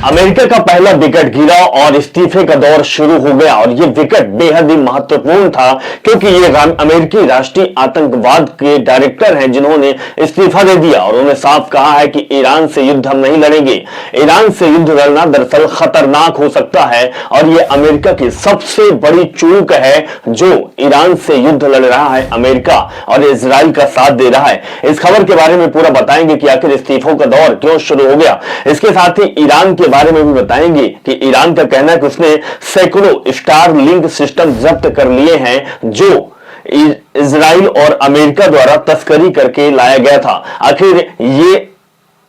America का पहला wicket गिरा और इस्तीफे का दौर शुरू हो गया और ये विकेट बेहद ही महत्वपूर्ण था क्योंकि ये अमेरिकी राष्ट्रीय आतंकवाद के डायरेक्टर हैं जिन्होंने इस्तीफा दे दिया और उन्होंने साफ कहा है कि ईरान से युद्ध हम नहीं लड़ेंगे। ईरान से युद्ध लड़ना दरअसल खतरनाक हो सकता है और ये अमेरिका की सबसे बड़ी चूक है जो ईरान से युद्ध लड़ रहा है अमेरिका और इजराइल का साथ दे रहा है। इस खबर के बारे में पूरा बताएंगे कि आखिर इस्तीफों का दौर क्यों शुरू हो गया। इसके साथ ही ईरान के बारे में भी बताएंगे कि ईरान का कहना है कि उसने सैकड़ों स्टार लिंक सिस्टम जब्त कर लिए हैं जो इजराइल और अमेरिका द्वारा तस्करी करके लाया गया था। आखिर ये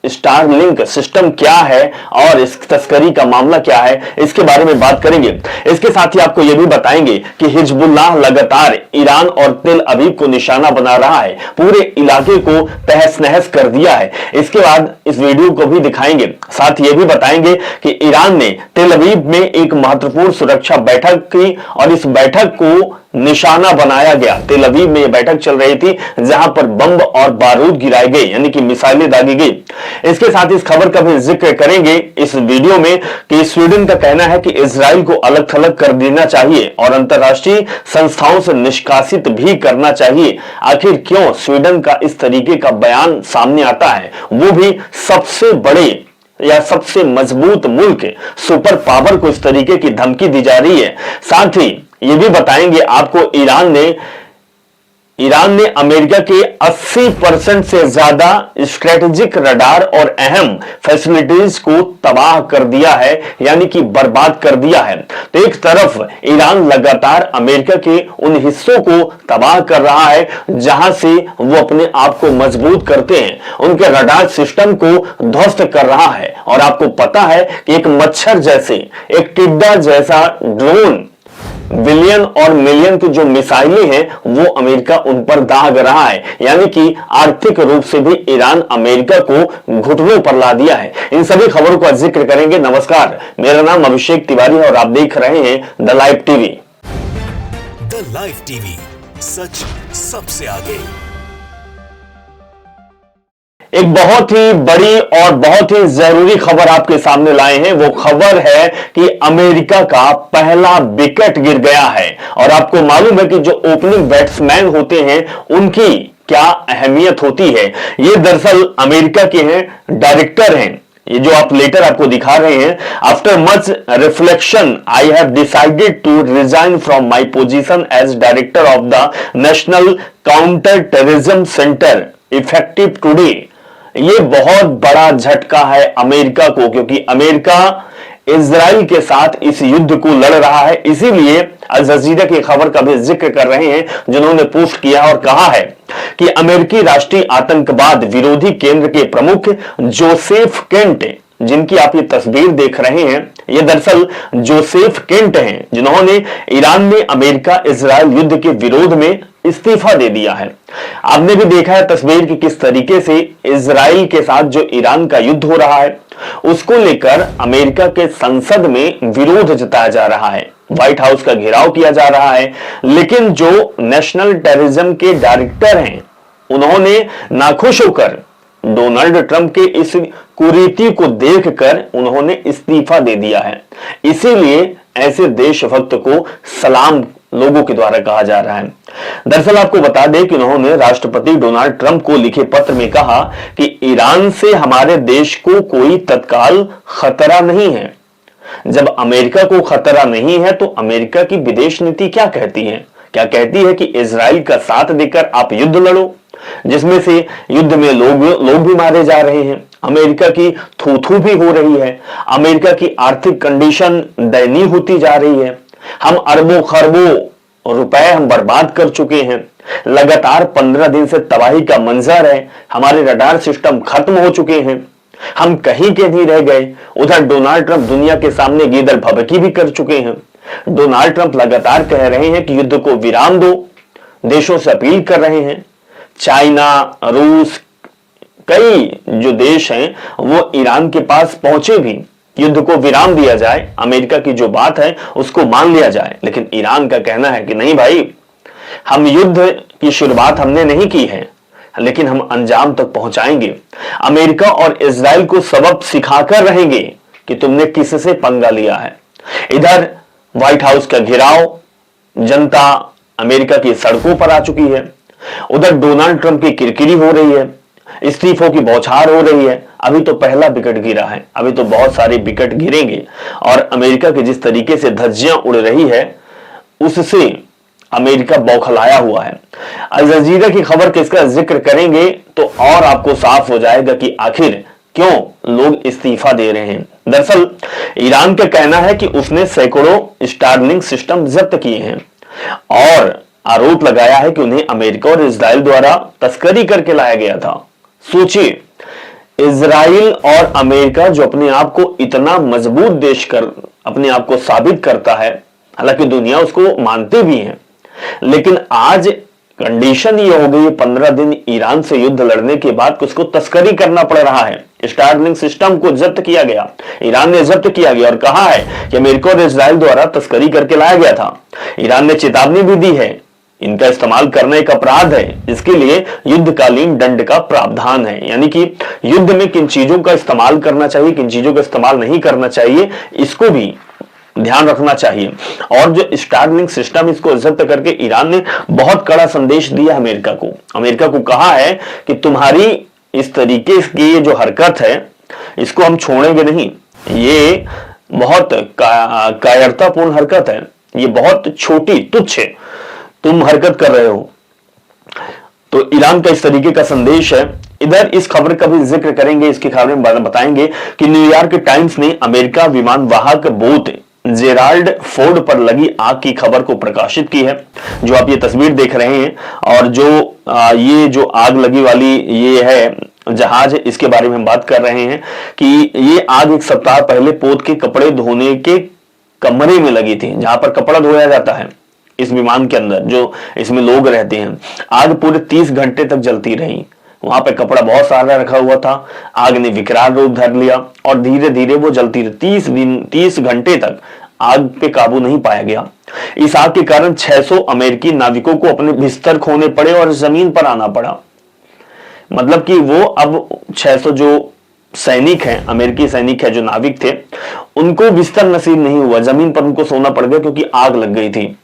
स्टार लिंक सिस्टम क्या है और इस तस्करी का मामला क्या है, इसके बारे में बात करेंगे। इसके साथ ही आपको यह भी बताएंगे कि हिजबुल्लाह लगातार ईरान और तेल अवीव को निशाना बना रहा है, पूरे इलाके को तहस नहस कर दिया है। इसके बाद इस वीडियो को भी दिखाएंगे। साथ ये भी बताएंगे कि ईरान ने तेल अवीव में एक महत्वपूर्ण सुरक्षा बैठक की और इस बैठक को निशाना बनाया गया। तेल अवीव में यह बैठक चल रही थी जहां पर बम और बारूद गिराए गए यानी कि मिसाइलें दागी गई। इसके साथ इस खबर का भी जिक्र करेंगे इस वीडियो में कि स्वीडन का कहना है कि इजराइल को अलग थलग कर देना चाहिए और अंतरराष्ट्रीय संस्थाओं से निष्कासित भी करना चाहिए। आखिर क्यों स्वीडन का इस तरीके का बयान सामने आता है, वो भी सबसे बड़े या सबसे मजबूत मुल्क सुपर पावर को इस तरीके की धमकी दी जा रही है। साथ ही ये भी बताएंगे आपको ईरान ने अमेरिका के 80% से ज्यादा स्ट्रेटेजिक रडार और अहम फैसिलिटीज को तबाह कर दिया है यानी कि बर्बाद कर दिया है। तो एक तरफ ईरान लगातार अमेरिका के उन हिस्सों को तबाह कर रहा है जहां से वो अपने आप को मजबूत करते हैं, उनके रडार सिस्टम को ध्वस्त कर रहा है। और आपको पता है कि एक मच्छर जैसे, एक टिड्डा जैसा ड्रोन बिलियन और मिलियन की जो मिसाइलें हैं वो अमेरिका उन पर दाग रहा है, यानी कि आर्थिक रूप से भी ईरान अमेरिका को घुटनों पर ला दिया है। इन सभी खबरों का जिक्र करेंगे। नमस्कार, मेरा नाम अभिषेक तिवारी है और आप देख रहे हैं the live TV. The live TV, सच सबसे आगे। एक बहुत ही बड़ी और बहुत ही जरूरी खबर आपके सामने लाए हैं। वो खबर है कि अमेरिका का पहला विकेट गिर गया है और आपको मालूम है कि जो ओपनिंग बैट्समैन होते हैं उनकी क्या अहमियत होती है। ये दरअसल अमेरिका के हैं, डायरेक्टर हैं। ये जो आप लेटर आपको दिखा रहे हैं, after much reflection I have decided to resign from my position as director of the national counter terrorism centre effective today. ये बहुत बड़ा झटका है अमेरिका को क्योंकि अमेरिका इजराइल के साथ इस युद्ध को लड़ रहा है। इसीलिए अल जजीरा की खबर का भी जिक्र कर रहे हैं जिन्होंने पोस्ट किया और कहा है कि अमेरिकी राष्ट्रीय आतंकवाद विरोधी केंद्र के प्रमुख जोसेफ केंट, जिनकी आप ये तस्वीर देख रहे हैं, ये दरअसल जोसेफ केंट हैं जिन्होंने ईरान में अमेरिका इजराइल युद्ध के विरोध में इस्तीफा दे दिया है। आपने भी देखा है तस्वीर की किस तरीके से इजराइल के साथ जो ईरान का युद्ध हो रहा है उसको लेकर अमेरिका के संसद में विरोध जताया जा रहा है, व्हाइट हाउस का घेराव किया जा रहा है। लेकिन जो नेशनल टेररिज्म के डायरेक्टर हैं उन्होंने नाखुश होकर डोनाल्ड ट्रंप के इस कुरीति को देखकर उन्होंने इस्तीफा दे दिया है। इसीलिए ऐसे देशभक्त को सलाम लोगों के द्वारा कहा जा रहा है। दरअसल आपको बता दें कि उन्होंने राष्ट्रपति डोनाल्ड ट्रंप को लिखे पत्र में कहा कि ईरान से हमारे देश को कोई तत्काल खतरा नहीं है। जब अमेरिका को खतरा नहीं है तो अमेरिका की विदेश नीति क्या कहती है? क्या कहती है कि इजराइल का साथ देकर आप युद्ध लड़ो, जिसमें से युद्ध में लोग भी मारे जा रहे हैं, अमेरिका की थू भी हो रही है, अमेरिका की आर्थिक कंडीशन दयनीय होती जा रही है, हम अरबों खरबों रुपए हम बर्बाद कर चुके हैं, लगातार 15 दिन से तबाही का मंजर है, हमारे रडार सिस्टम खत्म हो चुके हैं, हम कहीं के नहीं रह गए। उधर डोनाल्ड ट्रंप दुनिया के सामने गीदड़ भभकी भी कर चुके हैं। डोनाल्ड ट्रंप लगातार कह रहे हैं कि युद्ध को विराम दो, देशों से अपील कर रहे हैं। चाइना, रूस, कई जो देश हैं वो ईरान के पास पहुंचे भी, युद्ध को विराम दिया जाए, अमेरिका की जो बात है उसको मान लिया जाए। लेकिन ईरान का कहना है कि नहीं भाई, हम युद्ध की शुरुआत हमने नहीं की है, लेकिन हम अंजाम तक पहुंचाएंगे। अमेरिका और इजराइल को सबक सिखाकर रहेंगे कि तुमने किससे पंगा लिया है। इधर व्हाइट हाउस का घेराव, जनता अमेरिका की सड़कों पर आ चुकी है। उधर डोनाल्ड ट्रंप की किरकिरी हो रही है, इस्तीफों की बौछार हो रही है। अभी तो पहला विकेट गिरा है, अभी तो बहुत सारे विकेट गिरेंगे और अमेरिका की जिस तरीके से धज्जियां उड़ रही है उससे अमेरिका बौखलाया हुआ है। अल जजीरा की खबर के इसका जिक्र करेंगे तो और आपको साफ हो जाएगा कि आखिर क्यों लोग इस्तीफा दे रहे हैं। दरअसल ईरान का कहना है कि उसने सैकड़ों स्टारलिंक सिस्टम जब्त किए हैं और आरोप लगाया है कि उन्हें अमेरिका और इजराइल द्वारा तस्करी करके लाया गया था। सोचिए, इजराइल और अमेरिका जो अपने आप को इतना मजबूत देश कर अपने आप को साबित करता है, हालांकि दुनिया उसको मानते भी है, लेकिन आज कंडीशन ये हो गई 15 दिन ईरान से युद्ध लड़ने के बाद उसको तस्करी करना पड़ रहा है। स्टारलिंक सिस्टम को जब्त किया गया, ईरान ने जब्त किया गया और कहा है कि अमेरिका और इजराइल द्वारा तस्करी करके लाया गया था। ईरान ने चेतावनी भी दी है, इनका इस्तेमाल करना एक अपराध है, इसके लिए युद्धकालीन दंड का प्रावधान है। यानी कि युद्ध में किन चीजों का इस्तेमाल करना चाहिए, किन चीजों का इस्तेमाल नहीं करना चाहिए, इसको भी ध्यान रखना चाहिए। और जो स्टारलिंक सिस्टम, इसको जब्त करके ईरान ने बहुत कड़ा संदेश दिया अमेरिका को कहा है कि तुम्हारी इस तरीके की जो हरकत है इसको हम छोड़ेंगे नहीं। ये बहुत कायरतापूर्ण हरकत है, ये बहुत छोटी तुच्छ है, तुम हरकत कर रहे हो। तो ईरान का इस तरीके का संदेश है। इधर इस खबर का भी जिक्र करेंगे, इसके खबर में बताएंगे कि न्यूयॉर्क टाइम्स ने अमेरिका विमान वाहक बोट जेराल्ड फोर्ड पर लगी आग की खबर को प्रकाशित की है। जो आप ये तस्वीर देख रहे हैं और जो ये जो आग लगी वाली ये है जहाज, इसके बारे में हम बात कर रहे हैं कि ये आग एक सप्ताह पहले पोत के कपड़े धोने के कमरे में लगी थी, जहां पर कपड़ा धोया जाता है इस विमान के अंदर, जो इसमें लोग रहते हैं। आग पूरे 30 घंटे तक जलती रही, वहां पे कपड़ा बहुत सारा रखा हुआ था। आग ने विकराल रूप धर लिया और धीरे धीरे वो जलती रही। 30 घंटे तक आग पे काबू नहीं पाया गया। इस आग के कारण 600 अमेरिकी नाविकों को अपने बिस्तर खोने पड़े और जमीन पर आना पड़ा। मतलब कि वो अब 600 जो सैनिक हैं, अमेरिकी सैनिक है जो नाविक थे, उनको बिस्तर नसीब नहीं हुआ, जमीन पर उनको सोना पड़ गया क्योंकि आग लग गई थी।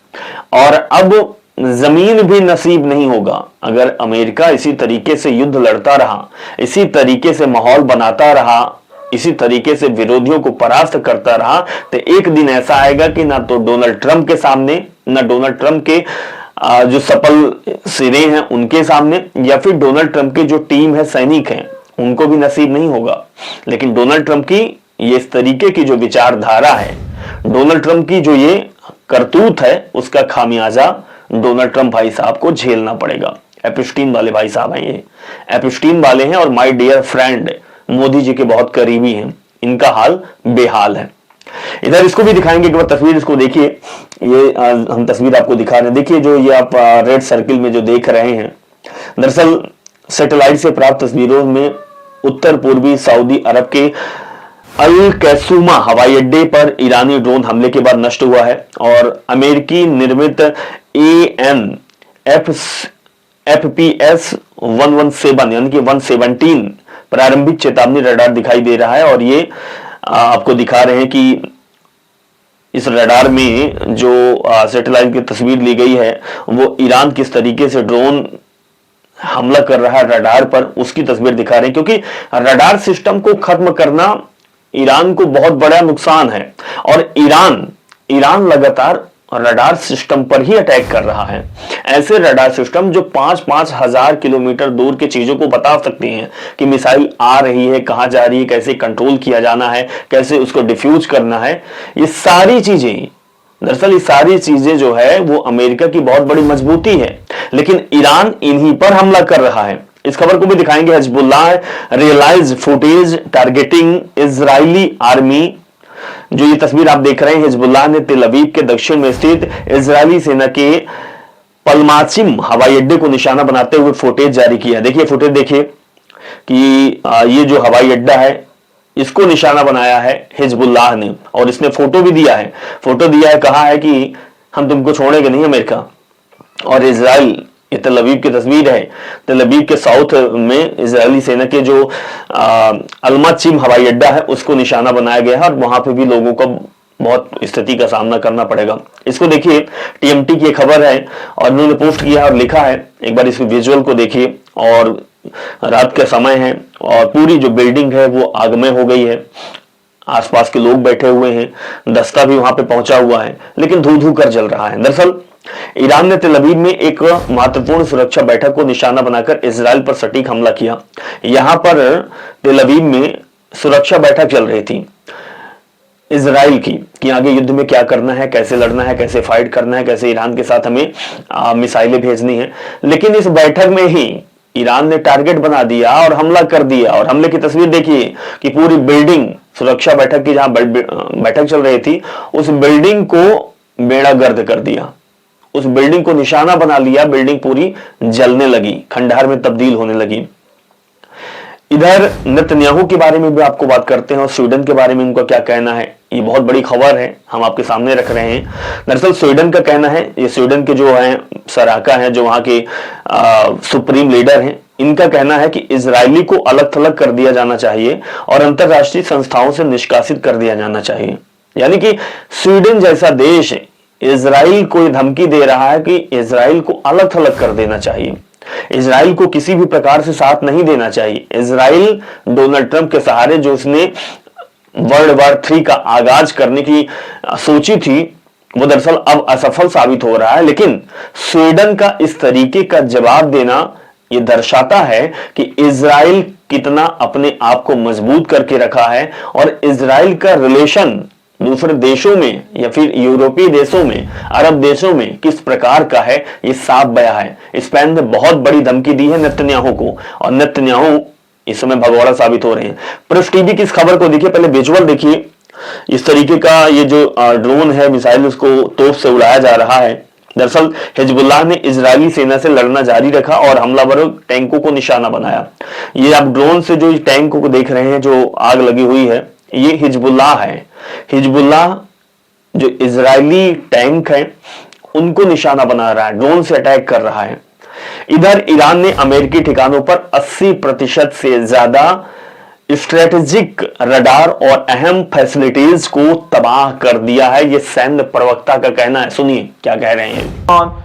और अब जमीन भी नसीब नहीं होगा अगर अमेरिका इसी तरीके से युद्ध लड़ता रहा, इसी तरीके से माहौल बनाता रहा, इसी तरीके से विरोधियों को परास्त करता रहा, तो एक दिन ऐसा आएगा कि ना तो डोनाल्ड ट्रंप के सामने, ना डोनाल्ड ट्रंप के जो सफल सिरे हैं उनके सामने, या फिर डोनाल्ड ट्रंप की जो टीम है, सैनिक हैं, उनको भी नसीब नहीं होगा। लेकिन डोनाल्ड ट्रंप की ये इस तरीके की जो विचारधारा है, डोनाल्ड ट्रंप की जो ये करतूत है, उसका खामियाजा डोनाल्ड ट्रंप भाई साहब को झेलना पड़ेगा। एपिस्टीन वाले भाई साहब हैं, ये एपिस्टीन वाले हैं और my dear friend Modi ji के बहुत करीबी हैं। इनका हाल बेहाल है। इधर इसको भी दिखाएंगे, एक बार तस्वीर इसको देखिए। ये हम तस्वीर आपको दिखा रहे हैं, देखिए जो ये आप रेड सर्किल में जो देख रहे हैं, दरअसल सैटेलाइट से प्राप्त तस्वीरों में उत्तर पूर्वी सऊदी अरब के अल कैसूमा हवाई अड्डे पर ईरानी ड्रोन हमले के बाद नष्ट हुआ है और अमेरिकी निर्मित AN/FPS 117 यानी कि 117 प्रारंभिक चेतावनी रडार दिखाई दे रहा है। और ये आपको दिखा रहे हैं कि इस रडार में जो सैटेलाइट की तस्वीर ली गई है वो ईरान किस तरीके से ड्रोन हमला कर रहा है रडार पर, उसकी तस्वीर दिखा रहे हैं। क्योंकि रडार सिस्टम को खत्म करना ईरान को बहुत बड़ा नुकसान है और ईरान लगातार रडार सिस्टम पर ही अटैक कर रहा है। ऐसे रडार सिस्टम जो 5-5 हजार किलोमीटर दूर की चीजों को बता सकते हैं कि मिसाइल आ रही है, कहां जा रही है, कैसे कंट्रोल किया जाना है, कैसे उसको डिफ्यूज करना है। ये सारी चीजें, दरअसल ये सारी चीजें जो है वो अमेरिका की बहुत बड़ी मजबूती है, लेकिन ईरान इन्हीं पर हमला कर रहा है। इस खबर को भी दिखाएंगे। Hezbollah releases footage targeting Israeli army. जो ये तस्वीर आप देख रहे हैं, हिजबुल्लाह ने तेल अवीव के दक्षिण में स्थित इजरायली सेना के पलमाचिम हवाई अड्डे को निशाना बनाते हुए फुटेज जारी किया। देखिए फुटेज देखिए कि ये जो हवाई अड्डा है इसको निशाना बनाया है हिजबुल्लाह ने और इसने फोटो भी दिया है। फोटो दिया है, कहा है कि हम तुमको छोड़ेंगे नहीं अमेरिका और इजराइल ये तेल अवीव की तस्वीर है। तेल अवीव के साउथ में इजरायली सेना के जो अल्माचीम हवाई अड्डा है उसको निशाना बनाया गया है और वहां पे भी लोगों को बहुत स्थिति का सामना करना पड़ेगा। इसको देखिए, टीएमटी की खबर है और उन्होंने पोस्ट किया और लिखा है, एक बार इस विजुअल को देखिए। और रात का समय है और पूरी जो बिल्डिंग है वो आगमय हो गई है, आसपास के लोग बैठे हुए हैं, दस्ता भी वहां पे पहुंचा हुआ है, लेकिन धू धू कर जल रहा है। दरअसल ईरान ने तेल अवीव में एक महत्वपूर्ण सुरक्षा बैठक को निशाना बनाकर इजराइल पर सटीक हमला किया। यहां पर तेल अवीव में सुरक्षा बैठक चल रही थी इजराइल की कि आगे युद्ध में क्या करना है, कैसे लड़ना है, कैसे फाइट करना है, कैसे ईरान के साथ हमें मिसाइलें भेजनी है। लेकिन इस बैठक में ही ईरान ने टारगेट बना दिया और हमला कर दिया। और हमले की तस्वीर देखिए कि पूरी बिल्डिंग, सुरक्षा बैठक की जहां बैठक चल रही थी, उस बिल्डिंग को बेड़ागर्द कर दिया, उस बिल्डिंग को निशाना बना लिया। बिल्डिंग पूरी जलने लगी, खंडहर में तब्दील होने लगी। इधर नेतन्याहू के बारे में भी आपको बात करते हैं और स्वीडन के बारे में उनका क्या कहना है। ये बहुत बड़ी खबर है, हम आपके सामने रख रहे हैं। दरअसल स्वीडन का कहना है, ये स्वीडन के जो हैं सराका हैं, जो वहां के सुप्रीम लीडर हैं, इनका कहना है कि इजरायली को अलग थलग कर दिया जाना चाहिए और अंतरराष्ट्रीय संस्थाओं से निष्कासित कर दिया जाना चाहिए। यानी कि स्वीडन जैसा देश इजराइल को धमकी दे रहा है कि इजराइल को अलग थलग कर देना चाहिए, इजराइल को किसी भी प्रकार से साथ नहीं देना चाहिए। इजराइल डोनाल्ड ट्रंप के सहारे जो उसने वर्ल्ड वॉर 3 का आगाज करने की सोची थी, वो दरअसल अब असफल साबित हो रहा है। लेकिन स्वीडन का इस तरीके का जवाब देना ये दर्शाता है कि इजराइल कितना अपने आप को मजबूत करके रखा है और इजराइल का रिलेशन दूसरे देशों में या फिर यूरोपीय देशों में, अरब देशों में किस प्रकार का है, ये साफ बया है। स्पेन ने बहुत बड़ी धमकी दी है नेतन्याहू को और नेतन्याहू इस समय भगोड़ा साबित हो रहे हैं। प्रेस टीवी की इस खबर को देखिए, पहले विजुअल देखिए। इस तरीके का ये जो ड्रोन है, मिसाइल, उसको तोप से उड़ाया जा रहा है। दरअसल हिजबुल्लाह ने इजरायली सेना से लड़ना जारी रखा और हमलावरों टैंकों को निशाना बनाया। ये आप ड्रोन से जो टैंकों को देख रहे हैं, जो आग लगी हुई है, ये हिजबुल्लाह है। हिजबुल्लाह जो इजरायली टैंक है उनको निशाना बना रहा है, ड्रोन से अटैक कर रहा है। इधर ईरान ने अमेरिकी ठिकानों पर 80% से ज्यादा स्ट्रेटेजिक रडार और अहम फैसिलिटीज को तबाह कर दिया है, ये सैन्य प्रवक्ता का कहना है। सुनिए क्या कह रहे हैं।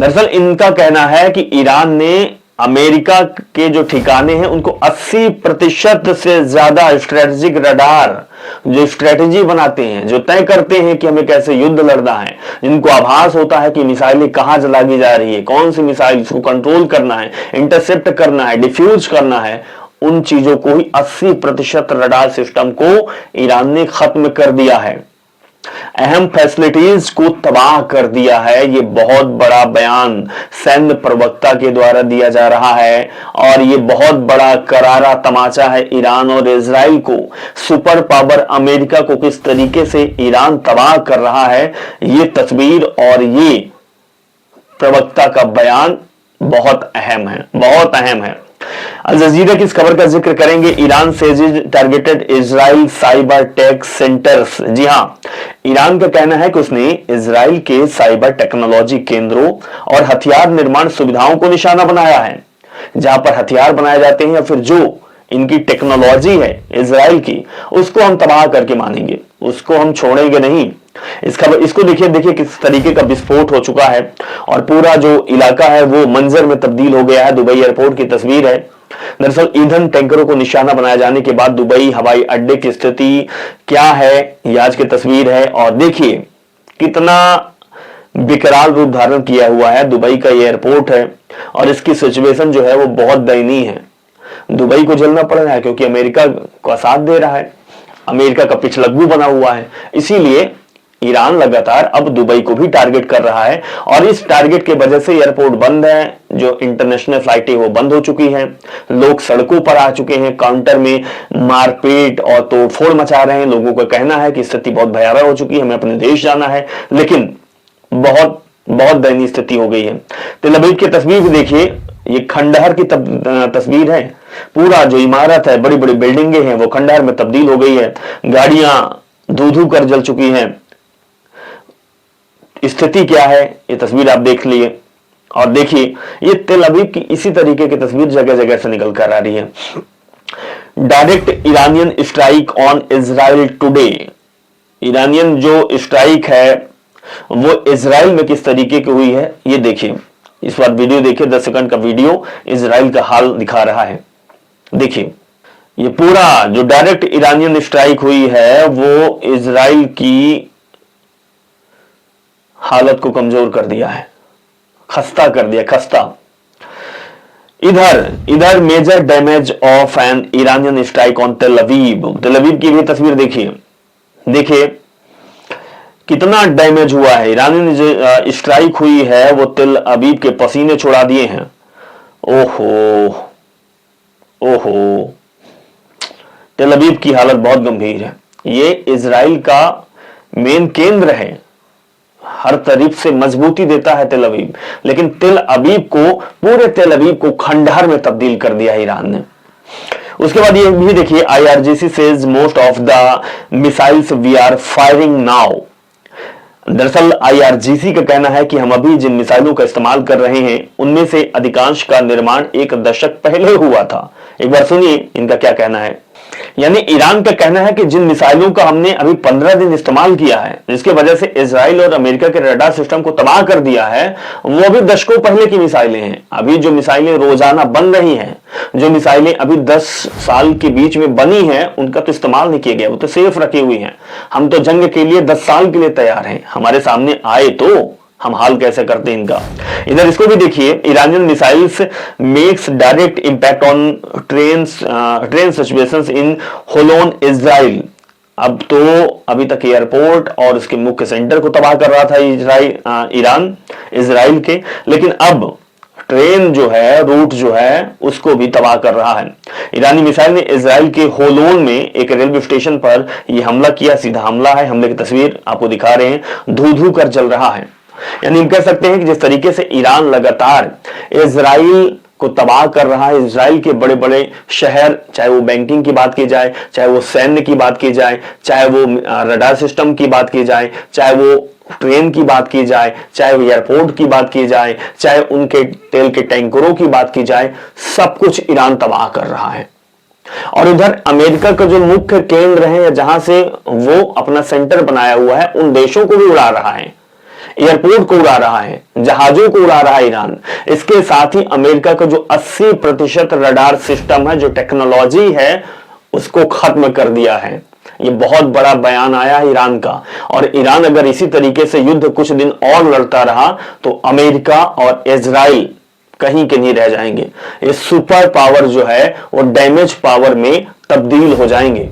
दरअसल इनका कहना है कि ईरान ने अमेरिका के जो ठिकाने हैं उनको 80% से ज्यादा स्ट्रेटेजिक रडार, जो स्ट्रेटेजी बनाते हैं, जो तय करते हैं कि हमें कैसे युद्ध लड़ना है, जिनको आभास होता है कि मिसाइलें कहां चलाई जा रही है, कौन सी मिसाइल, इसको कंट्रोल करना है, इंटरसेप्ट करना है, डिफ्यूज करना है, उन चीजों को ही 80% रडार सिस्टम को ईरान ने खत्म कर दिया है, अहम फैसिलिटीज को तबाह कर दिया है। ये बहुत बड़ा बयान सैन्य प्रवक्ता के द्वारा दिया जा रहा है और ये बहुत बड़ा करारा तमाचा है ईरान और इजराइल को। सुपर पावर अमेरिका को किस तरीके से ईरान तबाह कर रहा है, ये तस्वीर और ये प्रवक्ता का बयान बहुत अहम है, बहुत अहम है। अल जजीरा की इस खबर का जिक्र करेंगे। Iran seizes targeted Israel cyber tech centres. जी हां, ईरान का कहना है कि उसने इजराइल के साइबर टेक्नोलॉजी केंद्रों और हथियार निर्माण सुविधाओं को निशाना बनाया है। जहां पर हथियार बनाए जाते हैं या फिर जो इनकी टेक्नोलॉजी है इजराइल की, उसको हम तबाह करके मानेंगे, उसको हम छोड़ेंगे नहीं। इसको देखिए किस तरीके का विस्फोट हो चुका है और पूरा जो इलाका है वो मंजर में तब्दील हो गया है। दुबई एयरपोर्ट की तस्वीर है। दरअसल ईंधन टैंकरों को निशाना बनाए जाने के बाद दुबई हवाई अड्डे की स्थिति क्या है, ये आज की तस्वीर है और देखिए कितना विकराल रूप धारण किया हुआ है। दुबई का ये एयरपोर्ट है और इसकी सिचुएशन जो है वो बहुत दयनीय है। दुबई को झेलना पड़ रहा है क्योंकि अमेरिका का साथ दे रहा है, अमेरिका का पिछलग्गू बना हुआ है। इसीलिए ईरान लगातार अब दुबई को भी टारगेट कर रहा है और इस टारगेट के वजह से एयरपोर्ट बंद है, जो इंटरनेशनल फ्लाइटें वो बंद हो चुकी हैं, लोग सड़कों पर आ चुके हैं, काउंटर में मारपीट और तोड़फोड़ मचा रहे हैं। लोगों का कहना है कि स्थिति बहुत भयावह हो चुकी है, हमें अपने देश जाना है। लेकिन बहुत बहुत दयनीय स्थिति हो गई है। तेल अवीव की तस्वीर भी देखिए, ये खंडहर की तस्वीर है। पूरा जो इमारत है, बड़ी बड़ी बिल्डिंगें हैं, वो खंडहर में तब्दील हो गई है। गाड़ियां धू धू कर जल चुकी हैं। स्थिति क्या है ये तस्वीर आप देख लिए और देखिए, ये तेल अवीव की इसी तरीके की तस्वीर जगह जगह से निकल कर आ रही है। Direct Iranian strike on Israel today. Iranian जो स्ट्राइक है वो इजराइल में किस तरीके की हुई है ये देखिए। इस बार वीडियो देखिए, 10 सेकंड का वीडियो इजराइल का हाल दिखा रहा है। देखिए, ये पूरा जो डायरेक्ट ईरानियन स्ट्राइक हुई है वो इजराइल की हालत को कमजोर कर दिया है, खस्ता कर दिया, खस्ता। इधर major damage of an Iranian strike on Tel Aviv. तेल अवीव की भी तस्वीर देखिए कितना डैमेज हुआ है। ईरानियन जो स्ट्राइक हुई है वो तेल अवीव के पसीने छुड़ा दिए हैं। ओहो, तेल अवीव की हालत बहुत गंभीर है। ये इजराइल का मेन केंद्र है, हर तरफ से मजबूती देता है तेल अवीव, लेकिन पूरे तेल अवीव को खंडहर में तब्दील कर दिया ईरान ने। उसके बाद ये भी देखिए, IRGC says most of the missiles we are firing now. दरअसल IRGC का कहना है कि हम अभी जिन मिसाइलों का इस्तेमाल कर रहे हैं उनमें से अधिकांश का निर्माण 1 दशक पहले हुआ था। एक बार सुनिए इनका क्या कहना है। यानी ईरान का कहना है कि जिन मिसाइलों का हमने अभी 15 दिन इस्तेमाल किया है, जिसके वजह से इजराइल और अमेरिका के रडार सिस्टम को तबाह कर दिया है, वो अभी दशकों पहले की मिसाइलें हैं। अभी जो मिसाइलें रोजाना बन रही हैं, जो मिसाइलें अभी 10 साल के बीच में बनी हैं, उनका तो इस्तेमाल नहीं किया गया, वो तो सेफ रखी हुई हैं। हम तो जंग के लिए 10 साल के लिए तैयार हैं, हमारे सामने आए तो हम हाल कैसे करते हैं इनका। इधर इसको भी देखिए, Iranian missiles makes direct impact on train situations in होलोन Israel. अब तो अभी तक एयरपोर्ट और उसके मुख्य सेंटर को तबाह कर रहा था ईरान इजराइल के, लेकिन अब ट्रेन जो है, रूट जो है, उसको भी तबाह कर रहा है। ईरानी मिसाइल ने इजराइल के होलोन में एक रेलवे स्टेशन पर यह हमला किया। सीधा हमला है, हमले की तस्वीर आपको दिखा रहे हैं, धू धू कर जल रहा है। यानी हम कह सकते हैं कि जिस तरीके से ईरान लगातार इजराइल को तबाह कर रहा है, इजराइल के बड़े बड़े शहर, चाहे वो बैंकिंग की बात की जाए, चाहे वो सैन्य की बात की जाए, चाहे वो रडार सिस्टम की बात की जाए, चाहे वो ट्रेन की बात की जाए, चाहे वो एयरपोर्ट की बात की जाए, चाहे उनके तेल के टैंकरों की बात की जाए, सब कुछ ईरान तबाह कर रहा है। और उधर अमेरिका का जो मुख्य केंद्र है, जहां से वो अपना सेंटर बनाया हुआ है, उन देशों को भी उड़ा रहा है, एयरपोर्ट को उड़ा रहा है, जहाजों को उड़ा रहा है ईरान। इसके साथ ही अमेरिका का जो 80% रडार सिस्टम है, जो टेक्नोलॉजी है, उसको खत्म कर दिया है। ये बहुत बड़ा बयान आया है ईरान का। और ईरान अगर इसी तरीके से युद्ध कुछ दिन और लड़ता रहा तो अमेरिका और इजराइल कहीं के नहीं रह जाएंगे। ये सुपर पावर जो है वो डैमेज पावर में तब्दील हो जाएंगे।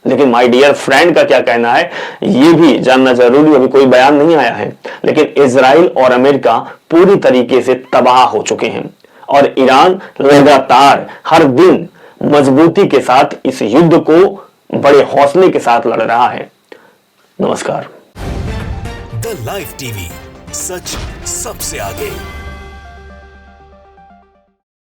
लेकिन माय डियर फ्रेंड का क्या कहना है ये भी जानना जरूरी। अभी कोई बयान नहीं आया है, लेकिन इजराइल और अमेरिका पूरी तरीके से तबाह हो चुके हैं और ईरान लगातार हर दिन मजबूती के साथ इस युद्ध को बड़े हौसले के साथ लड़ रहा है। नमस्कार। द लाइव टीवी, सच सबसे आगे।